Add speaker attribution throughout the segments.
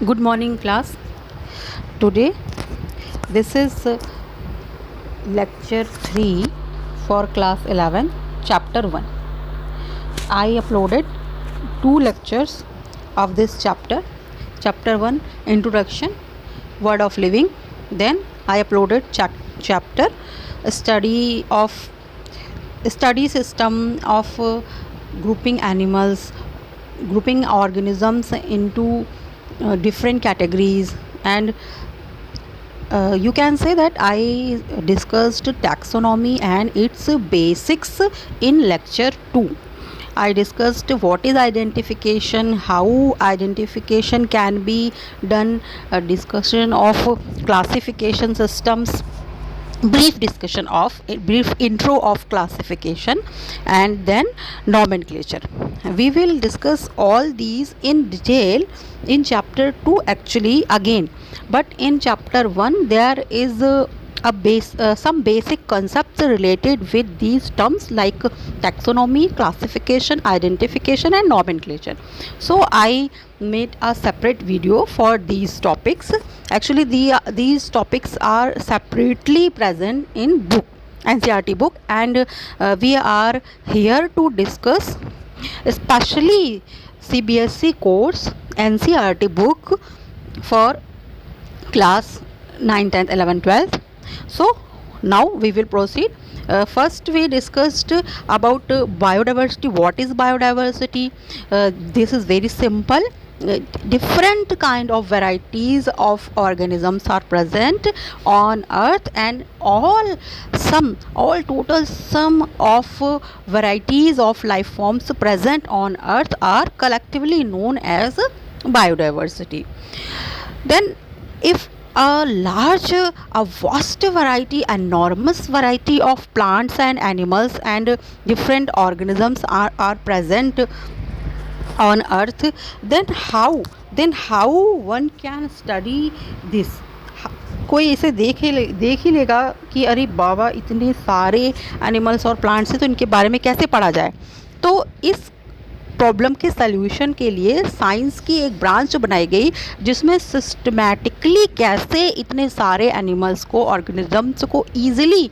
Speaker 1: Good morning, class. Today, this is lecture 3 for class 11, chapter 1. I uploaded two lectures of this chapter. Chapter 1, Introduction, Word of Living. Then I uploaded chapter study system of grouping animals, grouping organisms into different categories, and you can say that I discussed taxonomy and its basics in lecture 2. I discussed what is identification, how identification can be done, a discussion of classification systems, brief intro of classification, and then nomenclature. We will discuss all these in detail in chapter 2 actually again, but in chapter 1 there is some basic concepts related with these terms like taxonomy, classification, identification, and nomenclature. So I made a separate video for these topics. Actually these topics are separately present in book, NCERT book, and we are here to discuss especially CBSE course NCERT book for class 9, 10th, 11th, 12th. So now we will proceed. First we discussed about biodiversity. What is biodiversity? This is very simple. Different kind of varieties of organisms are present on earth, and all total sum of varieties of life forms present on earth are collectively known as biodiversity. Then if a vast variety, enormous variety of plants and animals and different organisms are present on earth, then how one can study this? कोई इसे देख ही लेगा कि अरे बाबा इतने सारे animals और plants हैं, तो इनके बारे में कैसे पढ़ा जाए? तो इस प्रॉब्लम के सल्यूशन के लिए साइंस की एक ब्रांच बनाई गई जिसमें सिस्टमैटिकली कैसे इतने सारे एनिमल्स को, ऑर्गेनिजम्स को ईजिली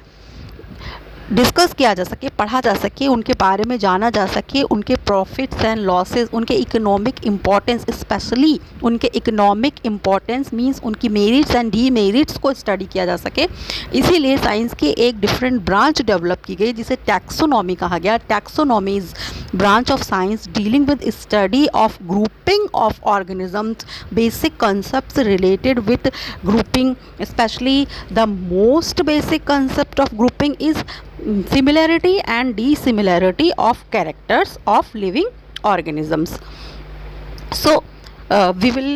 Speaker 1: डिस्कस किया जा सके, पढ़ा जा सके, उनके बारे में जाना जा सके, उनके प्रॉफिट्स एंड लॉसेस, उनके इकोनॉमिक इम्पोर्टेंस, स्पेशली उनके इकोनॉमिक इम्पोर्टेंस मींस उनकी मेरिट्स एंड डीमेरिट्स को स्टडी किया जा सके। इसीलिए साइंस की एक डिफरेंट ब्रांच डेवलप की गई जिसे टैक्सोनॉमी कहा गया। Taxonomy is branch of science dealing with study of grouping of organisms, basic concepts related with grouping, especially the most basic concept of grouping is similarity and dissimilarity of characters of living organisms. So we will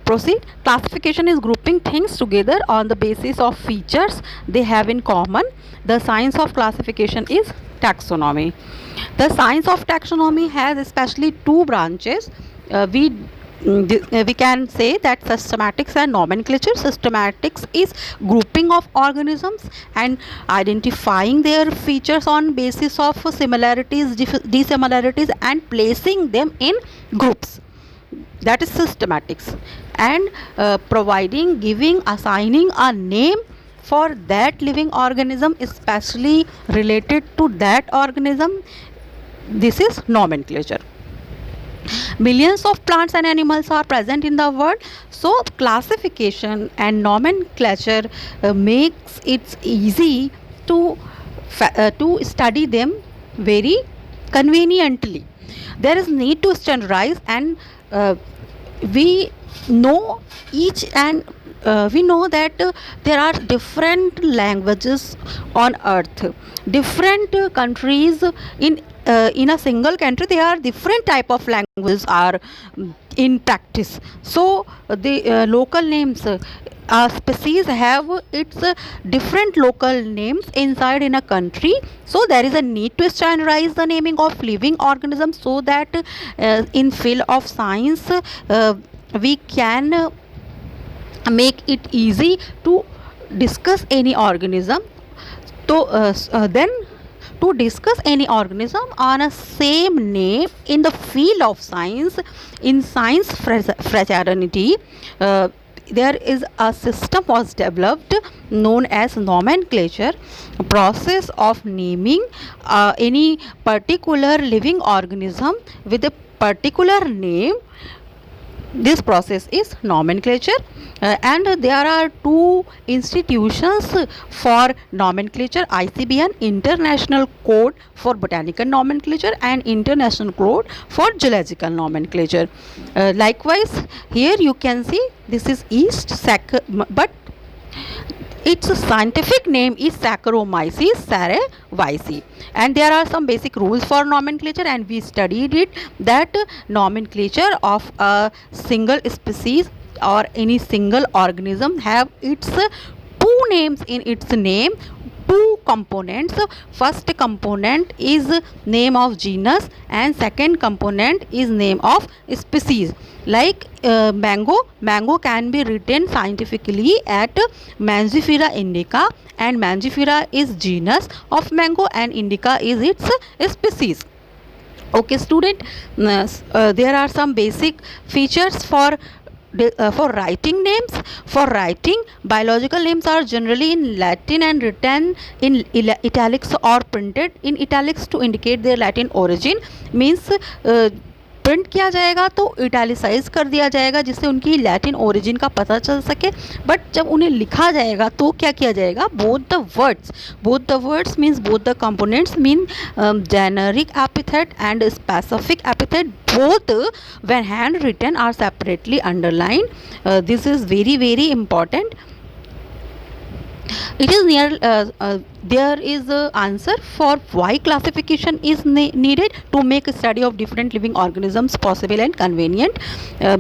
Speaker 1: proceed. Classification is grouping things together on the basis of features they have in common. The science of classification is taxonomy. The science of taxonomy has especially two branches. We can say that systematics and nomenclature. Systematics is grouping of organisms and identifying their features on basis of similarities, dissimilarities, and placing them in groups. That is systematics. And assigning a name for that living organism, especially related to that organism, this is nomenclature. Millions of plants and animals are present in the world, so classification and nomenclature makes it easy to study them very conveniently. There is need to standardize, and we know that there are different languages on earth, different countries in a single country. There are different type of languages are in practice. So the local names, species have its different local names inside in a country, so there is a need to standardize the naming of living organisms so that in field of science we can make it easy to discuss any organism. So then to discuss any organism on a same name in the field of science. In science fraternity, there is a system was developed known as nomenclature, a process of naming any particular living organism with a particular name. This process is nomenclature, and there are two institutions for nomenclature: ICBN, International Code for Botanical Nomenclature, and International Code for Geological Nomenclature. Likewise, here you can see this is yeast, but its scientific name is Saccharomyces cerevisiae, and there are some basic rules for nomenclature, and we studied it that nomenclature of a single species or any single organism have its two names in its name, two components. First component is name of genus and second component is name of species. Like mango can be written scientifically at Mangifera indica, and Mangifera is genus of mango and indica is its species. Okay student, there are some basic features for writing names. For writing, biological names are generally in Latin and written in italics or printed in italics to indicate their Latin origin. Means print किया जाएगा तो italicise कर दिया जाएगा जिससे उनकी Latin origin का पता चल सके. बट जब उन्हें लिखा जाएगा तो क्या किया जाएगा, both the words means both the components mean generic epithet and specific epithet both when hand written are separately underlined. This is very important. It is there is a answer for why classification is needed to make a study of different living organisms possible and convenient.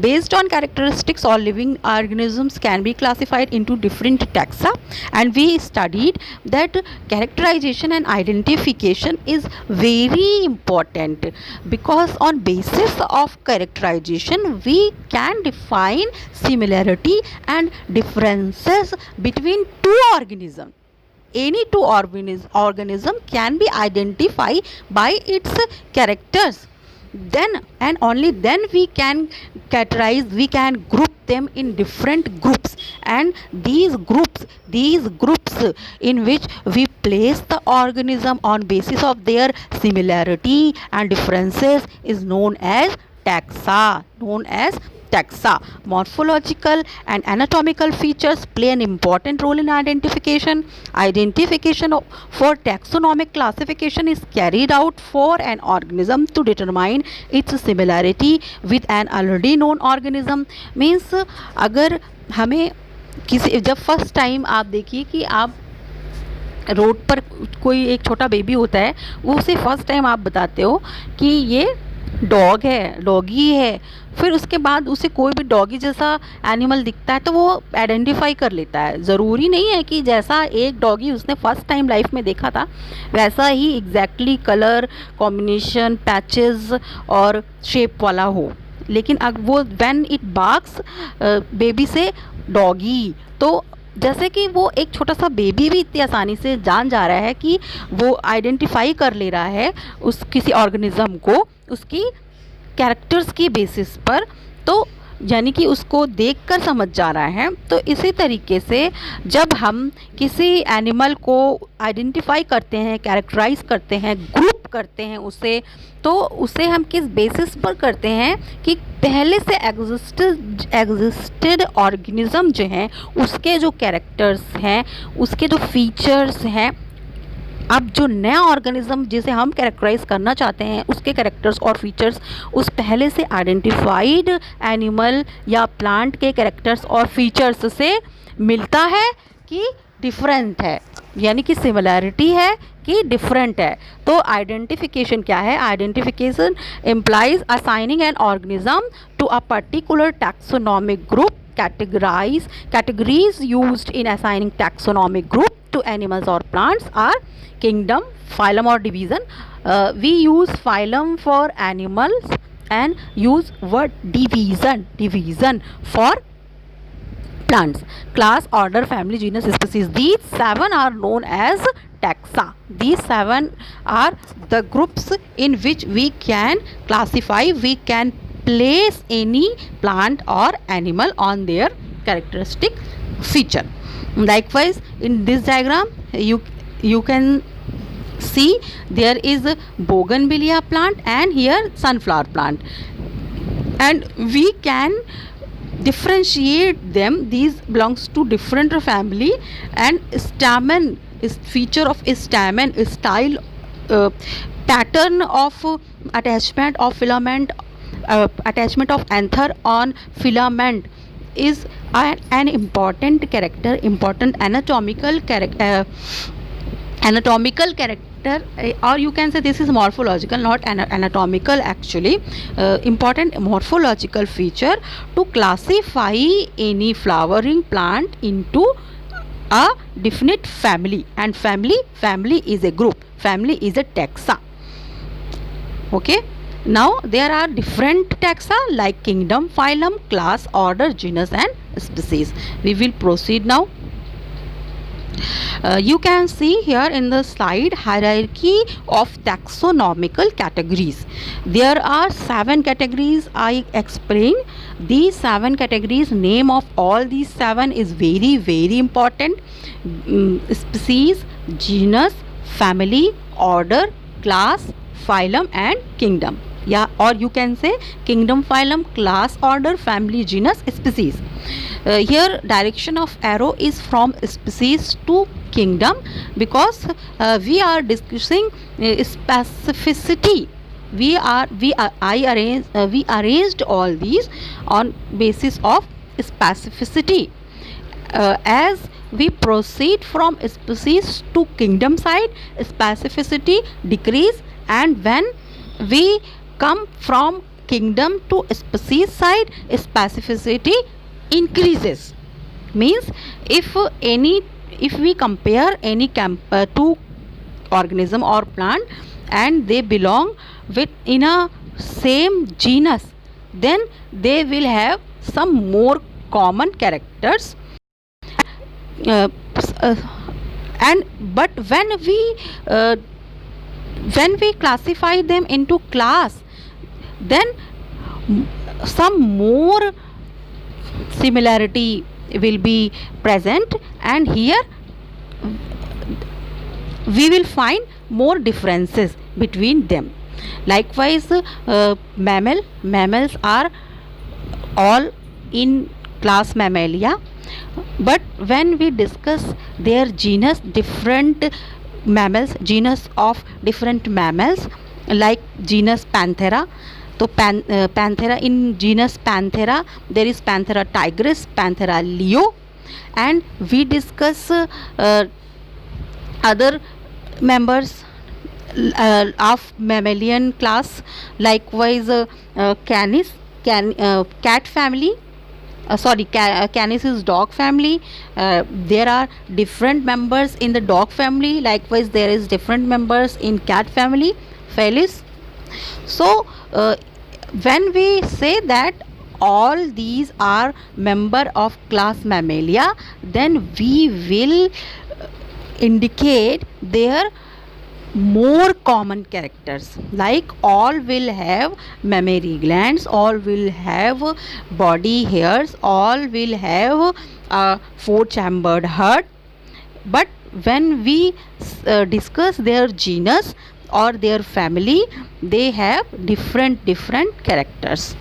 Speaker 1: Based on characteristics, all living organisms can be classified into different taxa, and we studied that characterization and identification is very important, because on basis of characterization we can define similarity and differences between two organisms. Any two organism can be identified by its characters. Then and only then we can categorize, we can group them in different groups, and these groups in which we place the organism on basis of their similarity and differences is known as taxa. Morphological and anatomical features play an important role in identification. Identification for taxonomic classification is carried out for an organism to determine its similarity with an already known organism. Means अगर हमें किसी जब first time आप देखिए कि आप road पर कोई एक छोटा बेबी होता है, वो उसे फर्स्ट टाइम आप बताते हो कि ये डॉग है, डॉगी है, फिर उसके बाद उसे कोई भी डॉगी जैसा एनिमल दिखता है तो वो आइडेंटिफाई कर लेता है. ज़रूरी नहीं है कि जैसा एक डॉगी उसने फर्स्ट टाइम लाइफ में देखा था वैसा ही एग्जैक्टली कलर कॉम्बिनेशन, पैचेस और शेप वाला हो, लेकिन अब वो व्हेन इट बार्क्स बेबी से डॉगी, तो जैसे कि वो एक छोटा सा बेबी भी इतनी आसानी से जान जा रहा है कि वो आइडेंटिफाई कर ले रहा है उस किसी ऑर्गेनिज्म को उसकी कैरेक्टर्स की बेसिस पर, तो यानी कि उसको देखकर समझ जा रहा है. तो इसी तरीके से जब हम किसी एनिमल को आइडेंटिफाई करते हैं, कैरेक्टराइज करते हैं, ग्रुप करते हैं उसे, तो उसे हम किस बेसिस पर करते हैं कि पहले से एग्जिस्टेड ऑर्गेनिज्म जो हैं उसके जो कैरेक्टर्स हैं, उसके जो फीचर्स हैं, अब जो नया ऑर्गेनिज्म जिसे हम कैरेक्टराइज करना चाहते हैं उसके कैरेक्टर्स और फीचर्स उस पहले से आइडेंटिफाइड एनिमल या प्लांट के कैरेक्टर्स और फीचर्स से मिलता है कि डिफरेंट है, यानी कि सिमिलैरिटी है कि डिफरेंट है. तो आइडेंटिफिकेशन क्या है? Identification implies assigning an organism to a particular taxonomic group. Categories used in assigning taxonomic group to animals or plants are kingdom, phylum or division. We use phylum for animals and use word division for plants. Class, order, family, genus, species. These 7 are known as taxa. These 7 are the groups in which we can classify, we can place any plant or animal on their characteristic feature. Likewise, in this diagram you can see there is a bougainvillea plant and here sunflower plant, and we can differentiate them. These belongs to different family, and stamen is feature of stamen, style, pattern of attachment of filament, attachment of anther on filament is an important character, important anatomical character, or you can say this is morphological, not anatomical actually. Important morphological feature to classify any flowering plant into a definite family, and family is a group, family is a taxa. Okay, now there are different taxa like kingdom, phylum, class, order, genus and species. We will proceed now. You can see here in the slide hierarchy of taxonomical categories. There are 7 categories I explained. These 7 categories, name of all these 7 is very important. Species, genus, family, order, class, phylum and kingdom. Yeah, or you can say kingdom, phylum, class, order, family, genus, species. Here direction of arrow is from species to kingdom, because we are discussing specificity. We arranged all these on basis of specificity. As we proceed from species to kingdom side, specificity decrease, and when we come from kingdom to species side, specificity increases. Means if we compare any two organism or plant and they belong with in a same genus, then they will have some more common characters. But when we classify them into class, then some more similarity will be present, and here we will find more differences between them. Likewise, mammals are all in class Mammalia, but when we discuss their genus, different mammals, genus of different mammals, like genus Panthera. So Panthera, in genus Panthera there is Panthera tigris, Panthera leo, and we discuss other members of mammalian class. Likewise, Canis, cat family. Canis is dog family. There are different members in the dog family. Likewise, there is different members in cat family, Felis. So when we say that all these are member of class Mammalia, then we will indicate their more common characters, like all will have mammary glands, all will have body hairs, all will have a 4-chambered heart. But when we discuss their genus or their family, they have different characters.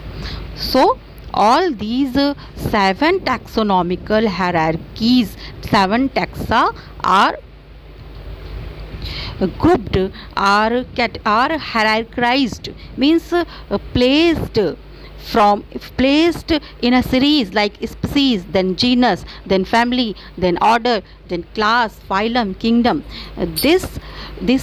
Speaker 1: So all these 7 taxonomical hierarchies, 7 taxa are grouped, are hierarchized, means placed in a series, like species, then genus, then family, then order, then class, phylum, kingdom. This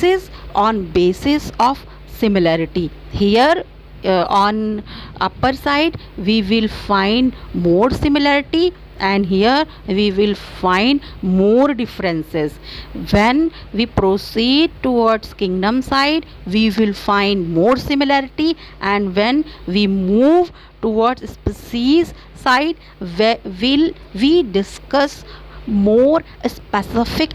Speaker 1: is on basis of similarity. Here on upper side we will find more similarity, and here we will find more differences. When we proceed towards kingdom side, we will find more similarity, and when we move towards species side, we discuss more specific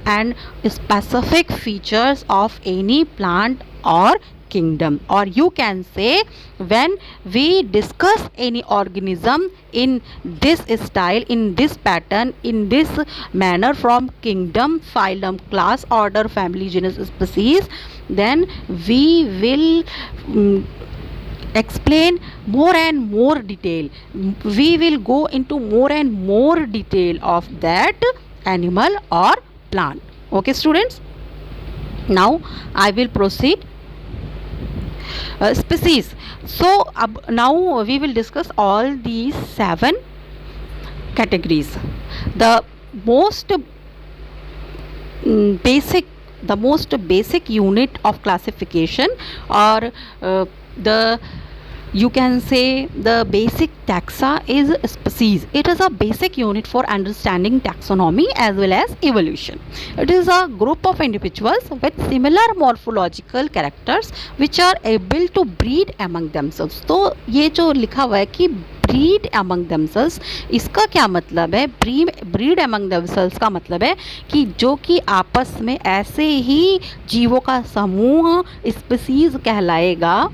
Speaker 1: features of any plant or kingdom, or you can say when we discuss any organism in this style, in this pattern, in this manner, from kingdom, phylum, class, order, family, genus, species, then we will explain more and more detail. We will go into more and more detail of that animal or plant. Okay students, now I will proceed. Species. So now we will discuss all these 7 categories. The most basic unit of classification, or the you can say the basic taxa, is species. It is a basic unit for understanding taxonomy as well as evolution. It is a group of individuals with similar morphological characters which are able to breed among themselves. तो ये जो लिखा हुआ है कि breed among damsels, इसका क्या मतलब है? ब्रीड अमंग दमसेल्स का मतलब है कि जो कि आपस में ऐसे ही जीवों का समूह स्पीसीज कहलाएगा,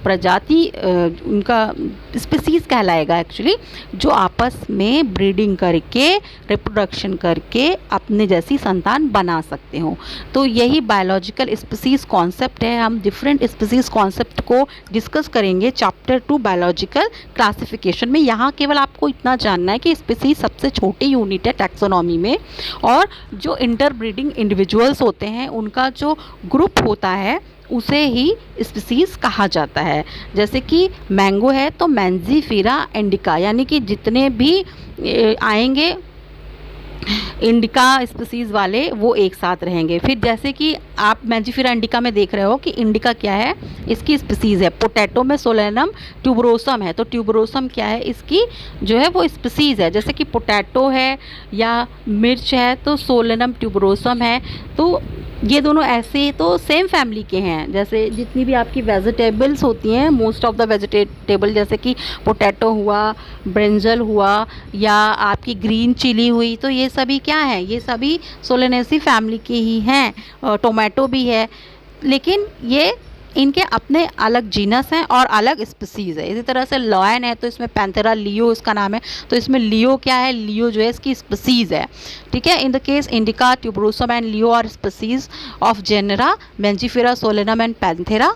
Speaker 1: प्रजाति उनका स्पीसीज कहलाएगा एक्चुअली, जो आपस में ब्रीडिंग करके, रिप्रोडक्शन करके अपने जैसी संतान बना सकते हो. तो यही बायोलॉजिकल स्पीसीज कॉन्सेप्ट है. हम डिफरेंट स्पीसीज कॉन्सेप्ट को डिस्कस करेंगे चैप्टर 2 बायोलॉजिकल क्लासिफिकेशन में. यहाँ केवल आपको इतना जानना है कि स्पीसीज सबसे छोटी यूनिट है टैक्सोनॉमी में, और जो इंटरब्रीडिंग इंडिविजुअल्स होते हैं उनका जो ग्रुप होता है उसे ही स्पीसीज कहा जाता है. जैसे कि मैंगो है तो मैंजीफेरा इंडिका, यानी कि जितने भी आएंगे इंडिका स्पीसीज़ वाले वो एक साथ रहेंगे. फिर जैसे कि आप मैंजीफेरा इंडिका में देख रहे हो कि इंडिका क्या है, इसकी स्पीसीज़ है. पोटैटो में सोलेनम ट्यूबरोसम है, तो ट्यूबरोसम क्या है, इसकी जो है वो स्पीसीज़ है. जैसे कि पोटैटो है या मिर्च है तो सोलेनम ट्यूबरोसम है. तो ये दोनों ऐसे तो सेम फैमिली के हैं. जैसे जितनी भी आपकी वेजिटेबल्स होती हैं, मोस्ट ऑफ द वेजिटेबल, जैसे कि पोटैटो हुआ, ब्रिंजल हुआ, या आपकी ग्रीन चिली हुई, तो ये सभी क्या है, ये सभी सोलेनेसी फैमिली के ही हैं. टोमेटो भी है, लेकिन ये इनके अपने अलग जीनस हैं और अलग स्पीसीज़ है. इसी तरह से लॉयन है तो इसमें पैंथेरा लियो इसका नाम है, तो इसमें लियो क्या है, लियो जो है इसकी स्पीसीज़ है. ठीक है. In the case indica, tuberosum and leo are species of genera Mangifera, Solanum and Panthera.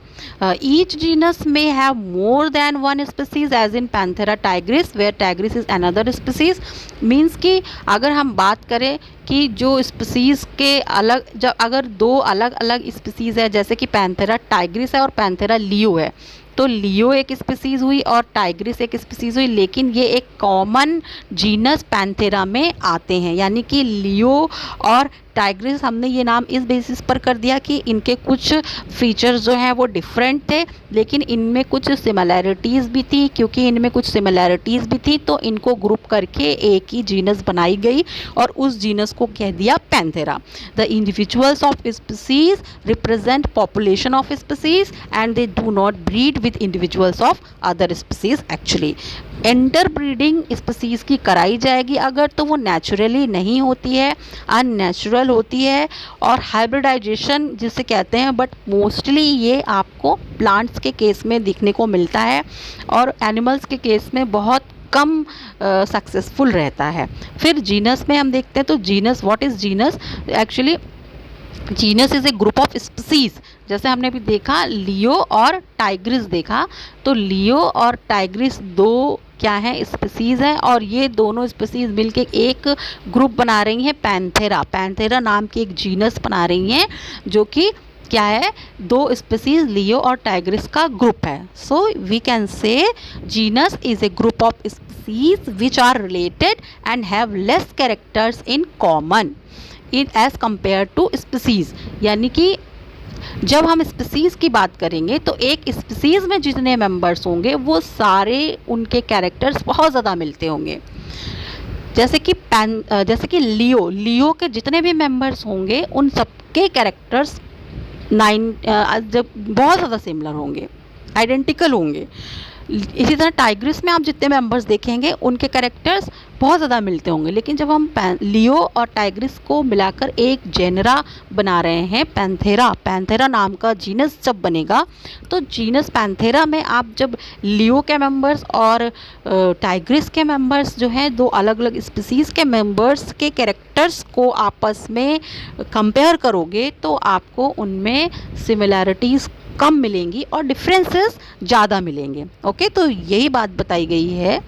Speaker 1: Each genus में have more than one species as in Panthera tigris, where tigris is another species. Means कि अगर हम बात करें कि जो species के अलग, जब अगर 2 अलग अलग स्पीसीज़ है, जैसे कि पैंथेरा टाइग्रिस है और पैंथेरा लियो है, तो लियो एक स्पीसीज़ हुई और टाइग्रिस एक स्पीसीज़ हुई, लेकिन ये एक कॉमन जीनस पैंथेरा में आते हैं. यानी कि लियो और टाइग्रिस हमने ये नाम इस बेसिस पर कर दिया कि इनके कुछ फीचर्स जो हैं वो डिफरेंट थे, लेकिन इनमें कुछ सिमिलैरिटीज़ भी थी. क्योंकि इनमें कुछ सिमिलैरिटीज़ भी थी तो इनको ग्रुप करके एक ही जीनस बनाई गई और उस जीनस को कह दिया Panthera. The individuals of species represent population of species and they do not breed with individuals of other species. Actually interbreeding species की कराई जाएगी अगर, तो वो नेचुरली नहीं होती है, अननेचुरल होती है, और हाइब्रिडाइजेशन जिसे कहते हैं, बट मोस्टली ये आपको प्लांट्स के केस में दिखने को मिलता है और एनिमल्स के केस में बहुत कम सक्सेसफुल रहता है. फिर जीनस में हम देखते हैं, तो genus, what is genus? Actually genus is a group of species. जैसे हमने भी देखा लियो और टाइग्रिस देखा, तो लियो और टाइग्रिस 2 क्या है, स्पीसीज़ है, और ये दोनों स्पीसीज़ मिलके एक ग्रुप बना रही हैं पैंथेरा. पैंथेरा नाम की एक जीनस बना रही हैं जो कि क्या है, 2 स्पीसीज़ लियो और टाइग्रिस का ग्रुप है. So we can say genus is a group of species which are related and have less characters in common in as compare to species. यानी कि जब हम स्पीसीज़ की बात करेंगे तो एक स्पीसीज़ में जितने मेंबर्स होंगे वो सारे उनके कैरेक्टर्स बहुत ज़्यादा मिलते होंगे. जैसे कि लियो के जितने भी मेंबर्स होंगे उन सबके कैरेक्टर्स 9 जब बहुत ज़्यादा सिमिलर होंगे, आइडेंटिकल होंगे. इसी तरह टाइग्रिस में आप जितने मेंबर्स देखेंगे उनके कैरेक्टर्स बहुत ज़्यादा मिलते होंगे, लेकिन जब हम लियो और टाइग्रिस को मिलाकर एक जेनरा बना रहे हैं, पैंथेरा नाम का जीनस जब बनेगा, तो जीनस पैंथेरा में आप जब लियो के मेंबर्स और टाइग्रिस के मेंबर्स जो हैं, दो अलग अलग स्पीसीज़ के मेंबर्स के कैरेक्टर्स को आपस में कंपेयर करोगे तो आपको उनमें सिमिलैरिटीज़ कम मिलेंगी और डिफरेंसेस ज़्यादा मिलेंगे। ओके, तो यही बात बताई गई है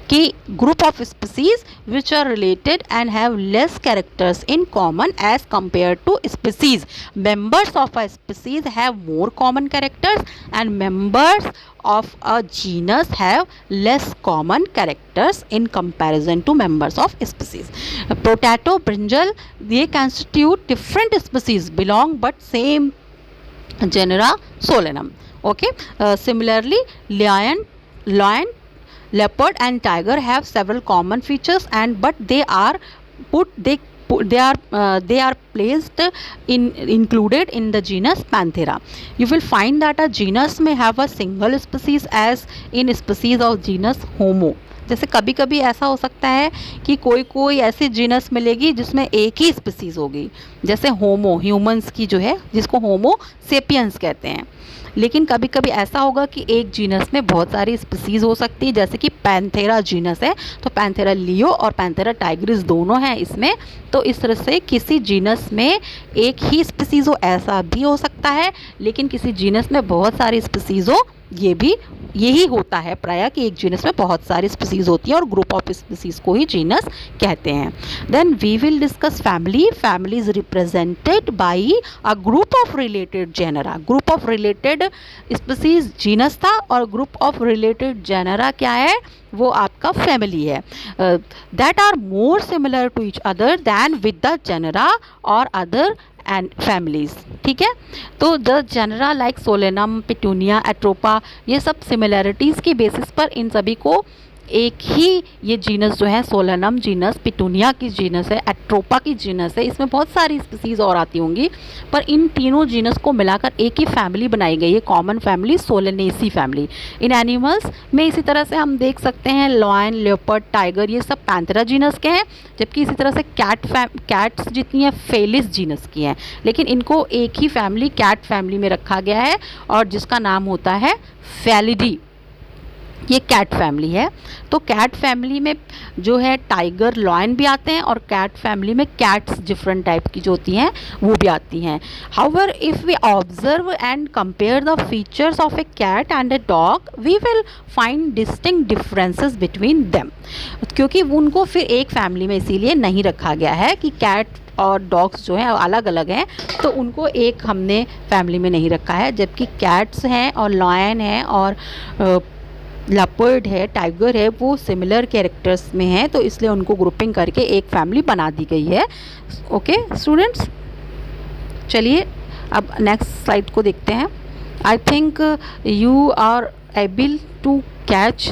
Speaker 1: कि group of species which are related and have less characters in common as compare to species, members of a species have more common characters and members of a genus have less common characters in comparison to members of species. Potato, brinjal, they constitute different species belong but same genera Solanum. Okay, similarly lion, leopard and tiger have several common features and but they are placed included in the genus Panthera. You will find that a genus may have a single species as in species of genus Homo. जैसे कभी कभी ऐसा हो सकता है कि कोई ऐसी जीनस मिलेगी जिसमें एक ही स्पीसीज़ होगी, जैसे होमो, ह्यूमंस की जो है जिसको होमो सेपियंस कहते हैं। लेकिन कभी कभी ऐसा होगा कि एक जीनस में बहुत सारी स्पीसीज़ हो सकती है, जैसे कि पैंथेरा जीनस है तो पैंथेरा लियो और पैंथेरा टाइग्रिस दोनों हैं इसमें। तो इस तरह से किसी जीनस में एक ही स्पीसीज़ हो ऐसा भी हो सकता है, लेकिन किसी जीनस में बहुत सारी स्पीसीज़ हो ये भी यही होता है प्रायः कि एक जीनस में बहुत सारी स्पीसीज़ होती है और ग्रुप ऑफ स्पीसीज़ को ही जीनस कहते हैं। Then we will discuss family. Family is represented by a group of related genera. Group of related species genus था और ग्रुप ऑफ रिलेटेड जेनरा क्या है, वो आपका फैमिली है। That are more similar to each other than with the genera और other and families. ठीक है, तो the genera like Solanum, Petunia, Atropa, ये सब सिमिलैरिटीज़ की बेसिस पर इन सभी को एक ही ये जीनस जो है सोलेनम जीनस, पिटूनिया की जीनस है, एट्रोपा की जीनस है, इसमें बहुत सारी स्पीसीज़ और आती होंगी पर इन तीनों जीनस को मिलाकर एक ही फैमिली बनाई गई है, कॉमन फैमिली, सोलेनेसी फैमिली। इन एनिमल्स में इसी तरह से हम देख सकते हैं लॉयन, लेपर्ड, टाइगर, ये सब पैंथेरा जीनस के हैं, जबकि इसी तरह से कैट्स जितनी हैं फेलिस जीनस की हैं, लेकिन इनको एक ही फैमिली कैट फैमिली में रखा गया है और जिसका नाम होता है फेलिडी। ये कैट फैमिली है। तो कैट फैमिली में जो है टाइगर, लॉयन भी आते हैं और कैट फैमिली में कैट्स डिफरेंट टाइप की जो होती हैं वो भी आती हैं। However if we observe and compare the features of a cat and a dog we will find distinct differences between them, क्योंकि उनको फिर एक फैमिली में इसीलिए नहीं रखा गया है कि कैट और डॉग्स जो हैं अलग अलग हैं तो उनको एक हमने फैमिली में नहीं रखा है, जबकि कैट्स हैं और लॉयन हैं और लेपर्ड है, टाइगर है, वो सिमिलर कैरेक्टर्स में हैं, तो इसलिए उनको ग्रुपिंग करके एक फैमिली बना दी गई है। ओके स्टूडेंट्स, चलिए अब नेक्स्ट स्लाइड को देखते हैं। I think you are able to catch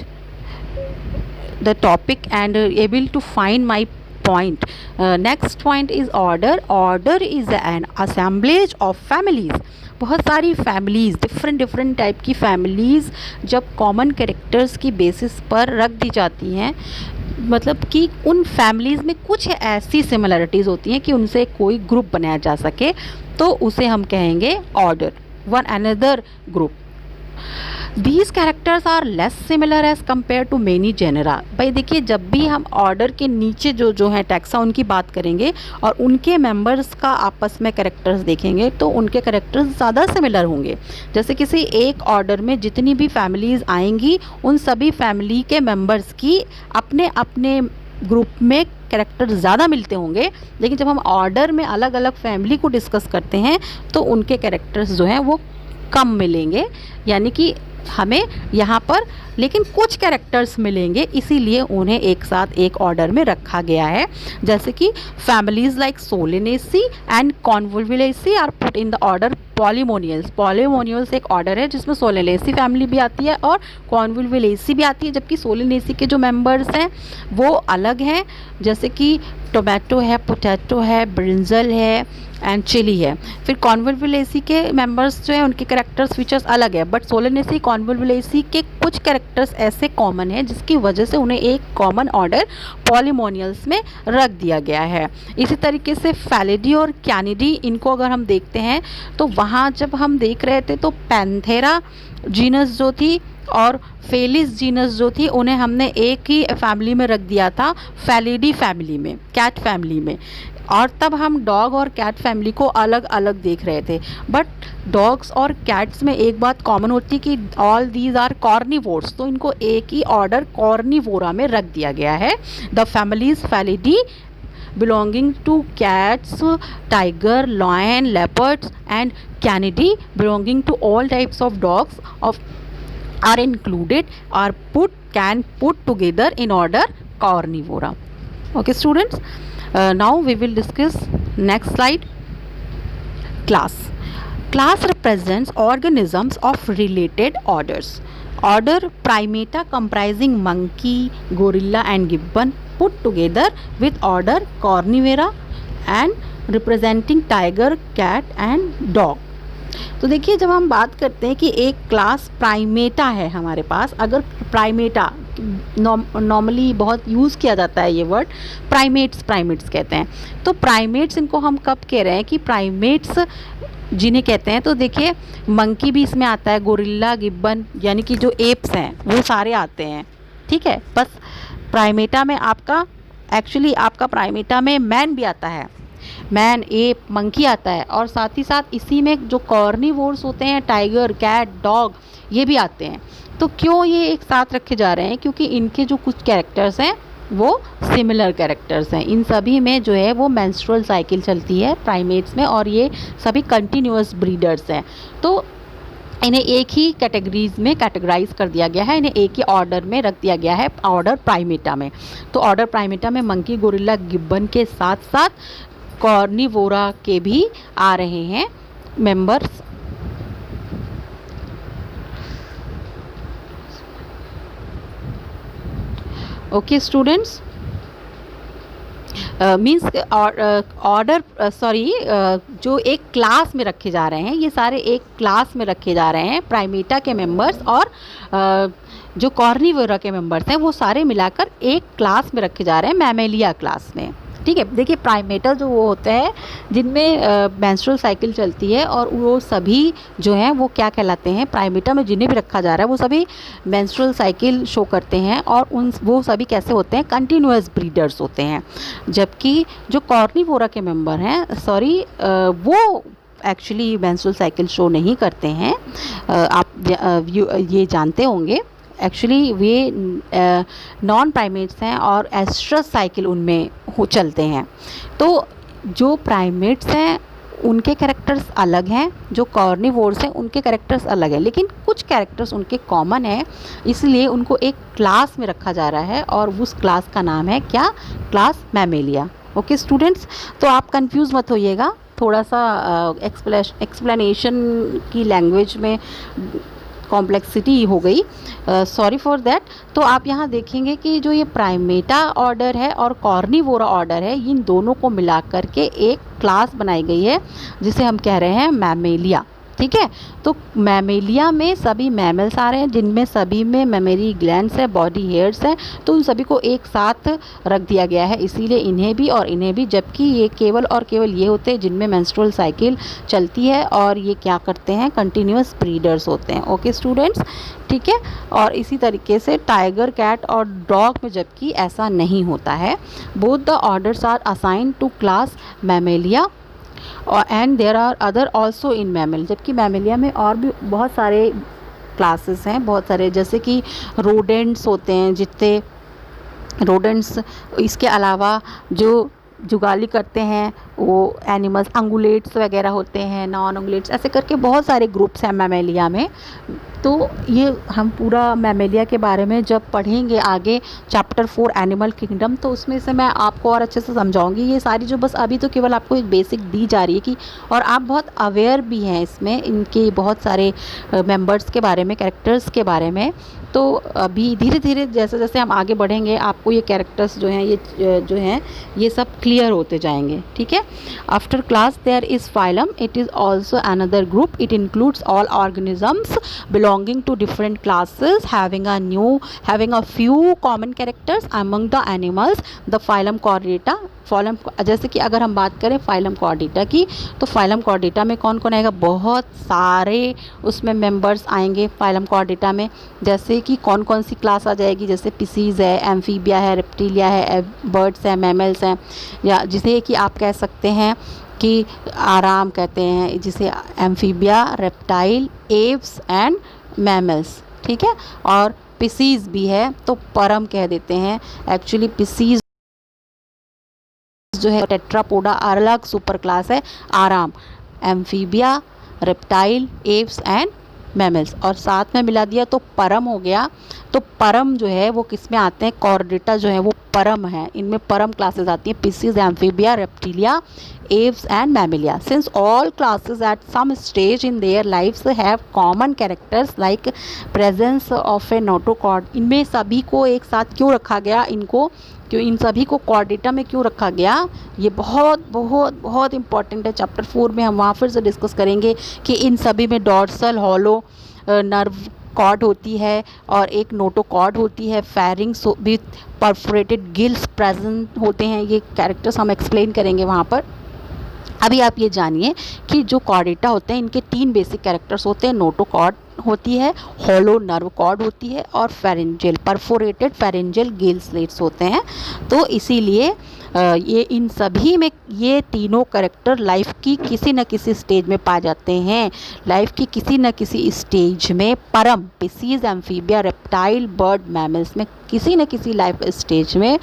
Speaker 1: the topic and able to find my point. Next point is order. Order is an assemblage of families. बहुत सारी फैमिलीज़, डिफरेंट टाइप की families जब common characters की basis पर रख दी जाती हैं, मतलब कि उन फैमिलीज़ में कुछ ऐसी सिमिलरिटीज़ होती हैं कि उनसे कोई ग्रुप बनाया जा सके, तो उसे हम कहेंगे order, one another group. These characters are less similar as compared to many genera. भाई देखिए, जब भी हम ऑर्डर के नीचे जो है टैक्सा उनकी बात करेंगे और उनके मेंबर्स का आपस में कैरेक्टर्स देखेंगे तो उनके कैरेक्टर्स ज़्यादा सिमिलर होंगे। जैसे किसी एक ऑर्डर में जितनी भी फैमिलीज़ आएंगी उन सभी फैमिली के मेंबर्स की अपने अपने ग्रुप में कैरेक्टर ज़्यादा मिलते होंगे, लेकिन जब हम ऑर्डर में अलग अलग फैमिली को डिस्कस करते हैं तो उनके कैरेक्टर्स जो हैं वो कम मिलेंगे, यानी कि हमें यहाँ पर लेकिन कुछ कैरेक्टर्स मिलेंगे, इसीलिए उन्हें एक साथ एक ऑर्डर में रखा गया है। जैसे कि families like Solanaceae and Convolvulaceae are put in the order Polemoniales. Polemoniales एक ऑर्डर है जिसमें सोलेनेसी फैमिली भी आती है और कॉन्वोल्वुलेसी भी आती है, जबकि सोलेनेसी के जो मेंबर्स हैं वो अलग हैं, जैसे कि टोमेटो है, पोटैटो है, ब्रिंजल है, एंड चिली है। फिर कॉन्वोल्वुलेसी के मेंबर्स जो है उनके कैरेक्टर्स फीचर्स अलग है, बट सोलेनेसी कॉन्वोल्वुलेसी के कुछ कैरेक्टर्स ऐसे कॉमन है जिसकी वजह से उन्हें एक कॉमन ऑर्डर पॉलीमोनियल्स में रख दिया गया है। इसी तरीके से फैलिडी और कैनिडी, इनको अगर हम देखते हैं तो वहाँ जब हम देख रहे थे तो पैंथेरा जीनस जो थी और फेलिस जीनस जो थी उन्हें हमने एक ही फैमिली में रख दिया था, फैलिडी फैमिली में, कैट फैमिली में, और तब हम डॉग और कैट फैमिली को अलग अलग देख रहे थे। बट डॉग्स और कैट्स में एक बात कॉमन होती है कि ऑल दीज आर कॉर्निवोर्स, तो इनको एक ही ऑर्डर कॉर्निवोरा में रख दिया गया है। The families Felidae belonging to cats, tiger, lion, leopards and canidae belonging to all types of dogs are included or can put together in order carnivora. Okay students, now we will discuss next slide. Class represents organisms of related orders. Order Primata comprising monkey, gorilla and gibbon put together with order Carnivora and representing tiger, cat and dog. तो देखिए, जब हम बात करते हैं कि एक class Primata है हमारे पास, अगर प्राइमेटा नॉर्मली बहुत यूज़ किया जाता है ये वर्ड, प्राइमेट्स कहते हैं। तो प्राइमेट्स इनको हम कब कह रहे हैं कि प्राइमेट्स जिन्हें कहते हैं, तो देखिए मंकी भी इसमें आता है, गोरिल्ला, गिब्बन, यानी कि जो एप्स हैं वो सारे आते हैं, ठीक है। बस प्राइमेटा में आपका प्राइमेटा में मैन भी आता है, मैन, एप, मंकी आता है, और साथ ही साथ इसी में जो कॉर्निवोर्स होते हैं, टाइगर, कैट, डॉग, ये भी आते हैं। तो क्यों ये एक साथ रखे जा रहे हैं? क्योंकि इनके जो कुछ कैरेक्टर्स हैं वो सिमिलर कैरेक्टर्स हैं। इन सभी में जो है वो मेंस्ट्रुअल साइकिल चलती है प्राइमेट्स में, और ये सभी कंटिन्यूअस ब्रीडर्स हैं। तो इन्हें एक ही कैटेगरीज में कैटेगराइज कर दिया गया है, इन्हें एक ही ऑर्डर में रख दिया गया है, ऑर्डर प्राइमेटा में। तो ऑर्डर प्राइमेटा में मंकी, गोरिल्ला, गिब्बन के साथ साथ कॉर्निवोरा के भी आ रहे हैं members. Okay students, means order जो एक क्लास में रखे जा रहे हैं, ये सारे एक क्लास में रखे जा रहे हैं, प्राइमेटा के मेंबर्स और जो कॉर्निवोरा के मेंबर्स हैं वो सारे मिलाकर एक क्लास में रखे जा रहे हैं, मैमेलिया क्लास में, ठीक है। देखिए प्राइमेटा जो वो होते हैं जिनमें मेंस्ट्रुअल साइकिल चलती है, और वो सभी जो हैं वो क्या कहलाते हैं, प्राइमेटा में जिन्हें भी रखा जा रहा है वो सभी मेंस्ट्रुअल साइकिल शो करते हैं, और वो सभी कैसे होते हैं, कंटिन्यूअस ब्रीडर्स होते हैं। जबकि जो कॉर्निवोरा के मेंबर हैं, वो एक्चुअली मेंस्ट्रुअल साइकिल शो नहीं करते हैं। आप ये जानते होंगे, एक्चुअली वे नॉन प्राइमेट्स हैं और एस्ट्रस साइकिल उनमें चलते हैं। तो जो प्राइमेट्स हैं उनके कैरेक्टर्स अलग हैं, जो कॉर्निवोर्स हैं उनके कैरेक्टर्स अलग हैं, लेकिन कुछ कैरेक्टर्स उनके कॉमन हैं, इसलिए उनको एक क्लास में रखा जा रहा है, और उस क्लास का नाम है क्या, क्लास मैमेलिया। ओके स्टूडेंट्स, तो आप कंफ्यूज मत होइएगा, थोड़ा सा एक्सप्लेनेशन की लैंग्वेज में कॉम्प्लेक्सिटी हो गई, सॉरी फॉर दैट। तो आप यहाँ देखेंगे कि जो ये प्राइमेटा ऑर्डर है और कॉर्निवोरा ऑर्डर है, इन दोनों को मिला करके एक क्लास बनाई गई है जिसे हम कह रहे हैं मैमेलिया, ठीक है। तो मैमेलिया में सभी मैमल्स आ रहे हैं जिनमें सभी में मेमोरी ग्लैंड्स है, बॉडी हेयर्स हैं, तो उन सभी को एक साथ रख दिया गया है, इसीलिए इन्हें भी और इन्हें भी। जबकि ये केवल और केवल ये होते हैं जिनमें मेंस्ट्रुअल साइकिल चलती है, और ये क्या करते हैं, कंटिन्यूअस ब्रीडर्स होते हैं। ओके स्टूडेंट्स, ठीक है। और इसी तरीके से टाइगर, कैट और डॉग में जबकि ऐसा नहीं होता है। Both the orders are assign to class Mammalia and there are other also in mammal. जबकि मैमेलिया में और भी बहुत सारे क्लासेस हैं, बहुत सारे, जैसे कि रोडेंट्स होते हैं, जितने रोडेंट्स, इसके अलावा जो जुगाली करते हैं वो एनिमल्स, अंगुलेट्स वगैरह होते हैं, नॉन अंगुलेट्स, ऐसे करके बहुत सारे ग्रुप्स हैं मैमेलिया में। तो ये हम पूरा मैमेलिया के बारे में जब पढ़ेंगे आगे चैप्टर 4 एनिमल किंगडम, तो उसमें से मैं आपको और अच्छे से समझाऊंगी। ये सारी जो बस अभी तो केवल आपको एक बेसिक दी जा रही है कि, और आप बहुत अवेयर भी हैं इसमें, इनके बहुत सारे मेंबर्स के बारे में, कैरेक्टर्स के बारे में। तो अभी धीरे धीरे जैसे जैसे हम आगे बढ़ेंगे आपको ये कैरेक्टर्स जो हैं, ये जो हैं ये सब क्लियर होते जाएंगे, ठीक है। After class there is phylum, it is also another group, it includes all organisms belonging to different classes having a few common characters among the animals. The phylum Chordata, phylum, जैसे कि अगर हम बात करें फाइलम कॉर्डेटा की, तो phylum Chordata में कौन कौन आएगा, बहुत सारे उसमें मेंबर्स आएंगे फाइलम कॉर्डेटा में। जैसे कि कौन कौन सी क्लास आ जाएगी, जैसे पिसीज है, एम्फीबिया है, रेप्टिलिया है, बर्ड्स हैं, मैमल्स हैं, या जिसे कि आप कह सकते हैं कि आराम कहते हैं, जिसे amphibia, reptile, Aves and mammals, ठीक है। और पिसीज भी है तो परम कह देते हैं। एक्चुअली पिसीज जो है टेट्रापोडा अलग सुपर क्लास है, आराम, amphibia, reptile, Aves and mammals, और साथ में मिला दिया तो परम हो गया। तो परम जो है वो किस में आते हैं, कॉर्डेटा जो है वो परम है, इनमें परम क्लासेस आती हैं, Pisces, amphibia, reptilia, aves and mammalia. Since all classes at some stage in their lives have common characters like presence of a notochord, इनमें सभी को एक साथ क्यों रखा गया, इनको क्यों, इन सभी को कॉर्डेटा में क्यों रखा गया, ये बहुत बहुत बहुत इंपॉर्टेंट है। चैप्टर 4 में हम वहाँ फिर से डिस्कस करेंगे कि इन सभी में डॉर्सल हॉलो नर्व कॉर्ड होती है और एक नोटोकॉर्ड होती है, pharynx with perforated gills present होते हैं। ये कैरेक्टर्स हम एक्सप्लेन करेंगे वहाँ पर। अभी आप ये जानिए कि जो कॉर्डेटा होते हैं इनके 3 बेसिक कैरेक्टर्स होते हैं, नोटोकॉर्ड होती है, हॉलो नर्व कॉर्ड होती है, और pharyngeal perforated pharyngeal gill slits होते हैं। तो इसीलिए ये इन सभी में ये तीनों कैरेक्टर लाइफ की किसी न किसी स्टेज में पाए जाते हैं। लाइफ की किसी न किसी स्टेज में परम, Pisces, amphibia, reptile, bird, mammals में किसी न किसी लाइफ स्टेज में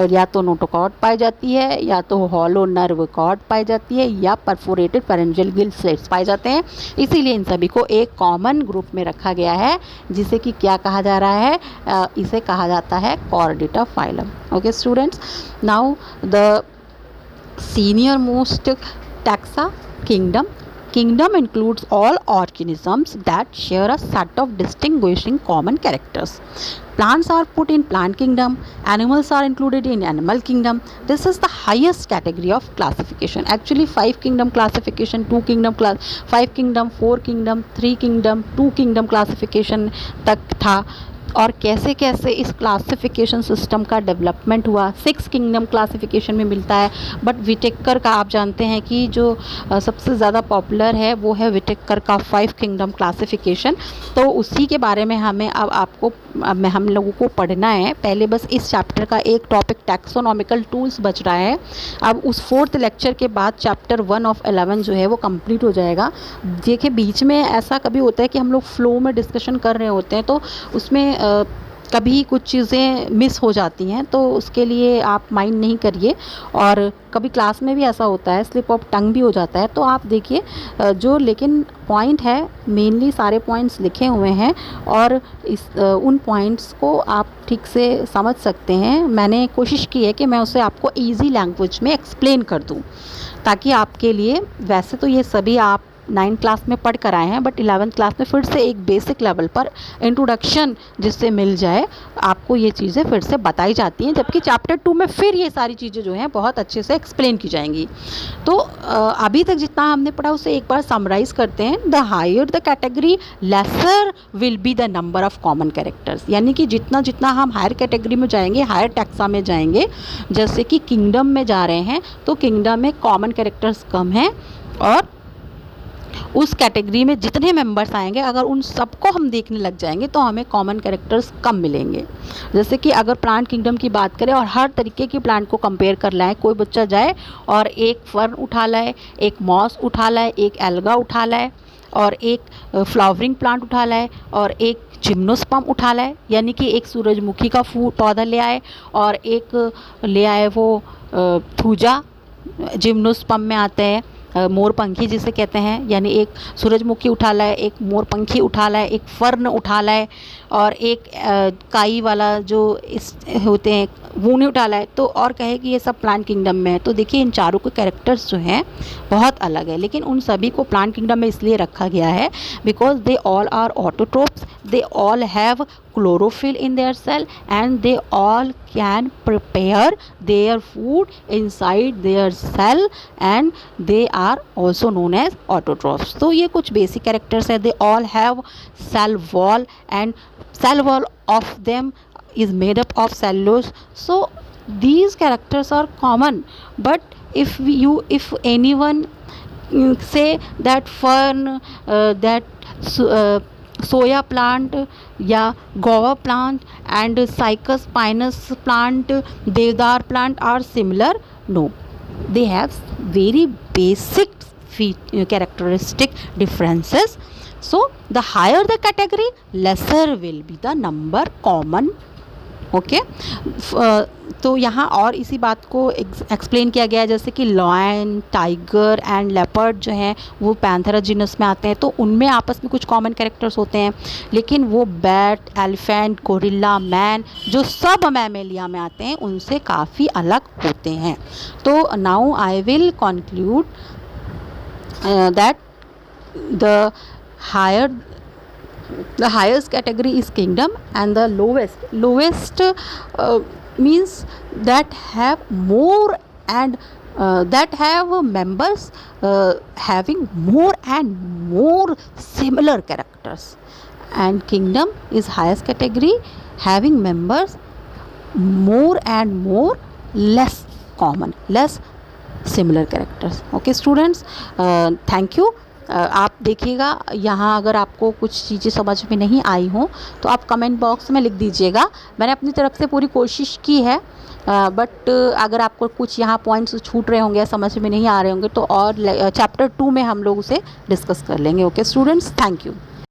Speaker 1: या तो नोटोकॉर्ड पाई जाती है, या तो हॉलो नर्व कॉर्ड पाई जाती है, या परफोरेटेड फेरेंजियल गिल स्लिट्स पाए जाते हैं। इसीलिए इन सभी को एक कॉमन ग्रुप में रखा गया है, जिसे कि क्या कहा जा रहा है, इसे कहा जाता है Chordata phylum. Okay students, now the senior most taxa kingdom. Kingdom includes all organisms that share a set of distinguishing common characters. Plants are put in plant kingdom, animals are included in animal kingdom. This is the highest category of classification. Actually 5 kingdom classification, 2 kingdom class, 5 kingdom, 4 kingdom, 3 kingdom, 2 kingdom classification तक था। और कैसे कैसे इस classification system का development हुआ, 6 kingdom classification में मिलता है। बट विटेकर का आप जानते हैं कि जो सबसे ज़्यादा पॉपुलर है वो है विटेकर का 5 किंगडम क्लासिफिकेशन। तो उसी के बारे में हमें अब हम लोगों को पढ़ना है। पहले बस इस चैप्टर का एक टॉपिक टैक्सोनॉमिकल टूल्स बच रहा है। अब उस 4th लेक्चर के बाद चैप्टर 1 of 11 जो है वो कंप्लीट हो जाएगा। देखिए बीच में ऐसा कभी होता है कि हम लोग फ्लो में डिस्कशन कर रहे होते हैं, तो उसमें कभी कुछ चीज़ें मिस हो जाती हैं, तो उसके लिए आप माइंड नहीं करिए। और कभी क्लास में भी ऐसा होता है, स्लिप ऑफ टंग भी हो जाता है। तो आप देखिए जो लेकिन पॉइंट है, मेनली सारे पॉइंट्स लिखे हुए हैं, और उन पॉइंट्स को आप ठीक से समझ सकते हैं। मैंने कोशिश की है कि मैं उसे आपको ईजी लैंग्वेज में एक्सप्लेन कर दूँ, ताकि आपके लिए, वैसे तो ये सभी आप 9th क्लास में पढ़ कर आए हैं, बट 11th क्लास में फिर से एक बेसिक लेवल पर इंट्रोडक्शन जिससे मिल जाए, आपको ये चीज़ें फिर से बताई जाती हैं। जबकि चैप्टर 2 में फिर ये सारी चीज़ें जो हैं बहुत अच्छे से एक्सप्लेन की जाएंगी। तो अभी तक जितना हमने पढ़ा उसे एक बार समराइज़ करते हैं। The higher the category lesser will be the number of common characters, यानी कि जितना जितना हम हायर कैटेगरी में जाएंगे, हायर टैक्सा में जाएंगे, जैसे कि किंगडम में जा रहे हैं तो किंगडम में कॉमन कैरेक्टर्स कम हैं, और उस कैटेगरी में जितने मेंबर्स आएंगे अगर उन सबको हम देखने लग जाएंगे तो हमें कॉमन कैरेक्टर्स कम मिलेंगे। जैसे कि अगर प्लांट किंगडम की बात करें और हर तरीके की प्लांट को कंपेयर कर लाएं, कोई बच्चा जाए और एक फर्न उठा लाए, एक मॉस उठा लाए, एक एल्गा उठा लाए, और एक फ्लावरिंग प्लांट उठा लाए, और एक जिम्नोस्पर्म उठा लाए, यानी कि एक सूरजमुखी का पौधा ले आए, और एक ले आए वो थूजा जिम्नोस्पर्म में आते हैं, मोरपंखी जिसे कहते हैं, यानी एक सूरजमुखी उठा लाए, एक मोरपंखी उठा लाए, एक फर्न उठा लाए और एक काई वाला जो इस होते हैं वो नहीं उठा लाए, तो और कहे कि ये सब प्लांट किंगडम में है। तो देखिए इन चारों के कैरेक्टर्स जो हैं बहुत अलग है, लेकिन उन सभी को प्लांट किंगडम में इसलिए रखा गया है because they all are autotrophs, they all have chlorophyll in their cell and they all can prepare their food inside their cell and they are also known as autotrophs. तो ये कुछ basic characters है. They all have cell wall and cell wall of them is made up of cellulose. So these characters are common, but if anyone say that fern, that soya plant या गोवा plant and Cycas Pinus plant, deodar plant are similar, no, they have very basic characteristic differences. So the higher the category, lesser will be the number common. Okay तो यहाँ और इसी बात को explain किया गया है, जैसे कि लॉयन, टाइगर एंड लेपर्ड जो हैं वो पैंथेरा जीनस में आते हैं, तो उनमें आपस में कुछ कॉमन कैरेक्टर्स होते हैं, लेकिन वो बैट, एलिफेंट, गोरिल्ला, मैन जो सब मैमेलिया में आते हैं उनसे काफ़ी अलग होते हैं. तो now I will conclude that the highest category is kingdom and the lowest means that have more and that have members having more and more similar characters, and kingdom is highest category having members more and more less common, less similar characters. Okay students, thank you. आप देखिएगा यहाँ अगर आपको कुछ चीज़ें समझ में नहीं आई हों तो आप कमेंट बॉक्स में लिख दीजिएगा. मैंने अपनी तरफ से पूरी कोशिश की है, बट अगर आपको कुछ यहाँ पॉइंट्स छूट रहे होंगे, समझ में नहीं आ रहे होंगे, तो और चैप्टर 2 में हम लोग उसे डिस्कस कर लेंगे. Okay students, thank you.